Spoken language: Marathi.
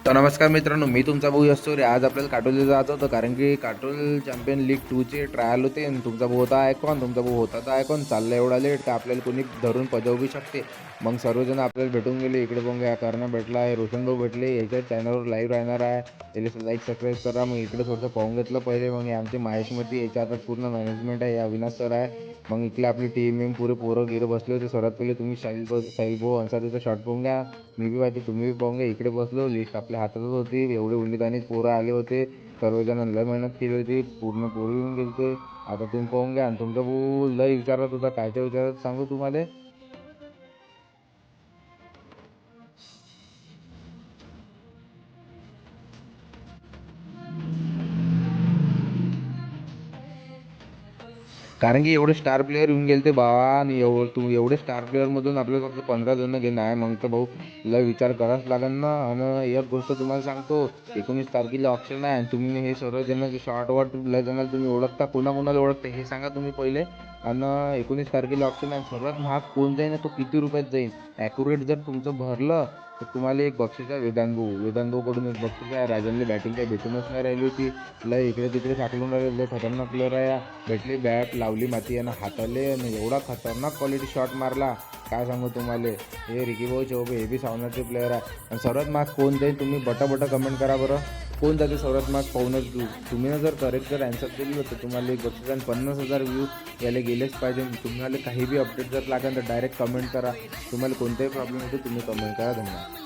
तर नमस्कार मित्रांनो, मी तुमचा भाऊ असतो रे. आज आपल्याला काटोलला जायचं होतं कारण की काटोल चॅम्पियन लीग 2चे ट्रायल होते आणि तुमचा भाऊ होता आयकॉन. तुमचा भाऊ होता तर आयकॉन चालला एवढा लेट का आपल्याला कोणी धरून पजवू बी शकते. मग सर्वजण आपल्याला भेटून गेले. इकडे पण या कर्ण भेटला आहे, रोशन भाऊ भेटले. याच्या चॅनलवर लाईव्ह राहणार आहे, त्याला लाईक सबस्क्राईब करा. मग इकडे थोडंसं पाहून घेतलं पहिले. मग हे आमचे महेशमध्ये याच्या आता पूर्ण मॅनेजमेंट आहे, अविनाश सर आहे. मग इकडे आपली टीम पुरे पोरं गिरं बसले होते. सर्वात पहिले तुम्ही साहिल भाऊ अन्सारीचा शॉट पाहून घ्या. मी बी पाहिजे, तुम्ही बी पाहून घ्या. इकडे बसलो, लिस्ट आपल्या हातातच होती. एवढे उन्नीत पोरं आले होते. सर्वजण लय मेहनत केली होती, पूर्ण पोरं येऊन गेले ते. आता तुम्ही पाहून घ्या. आणि तुमचा भाऊ लय विचारत होता, कायच्या विचारत सांगू तुम्हाला. कारण की एवढे स्टार प्लेयर येऊन गेले ते बाबा. आणि एवढे स्टार प्लेअरमधून आपल्याला फक्त 15 जण घेणं आहे. मग तर भाऊ लय विचार करावाच लागेल ना. आणि एक गोष्ट तुम्हाला सांगतो, 19 तारखेला ऑप्शन आहे. आणि तुम्ही हे सर्व जण शॉर्टवर लय जणांना तुम्ही ओळखता, कोणाकोणाला ओळखता हे सांगा तुम्ही पहिले. आणि 19 तारखेला ऑप्शन आहे. सर्वात महाग कोण जाईल तो किती रुपयात जाईल, ॲक्युरेट जर तुमचं भरलं तर तुम्हाला एक बक्षीस आहे. वेदांतभाऊकडून एक बक्षीस आहे. राजनला बॅटिंग काही भेटूनच नाही राहिली होती. लय इकडे तिकडे टाकलून राहिले, लय खतरनाक प्लेअर आहे. भेटली बॅट लावली माती यानं हाताले आणि एवढा खतरनाक क्वालिटी शॉट मारला काय सांगू तुम्हाला. हे रिकी भाऊ चौबे हे बी सावनाचे प्लेअर आहे. आणि सर्वात महाग कोण जाईल तुम्ही बटा कमेंट करा बरं. कोण जाते सर्वात महाग पाहूनच तुम्ही ना. जर करेक्ट जर ॲन्सर दिली होतं तुम्हाला एक बक्षीस आणि 50,000 व्ह्यू याला गेलेच पाहिजे. तुम्हाला काही बी अपडेट जर लागेल तर डायरेक्ट कमेंट करा. तुम्हाला कोणताही प्रॉब्लेम होतो तुम्ही कमेंट करा. धन्यवाद.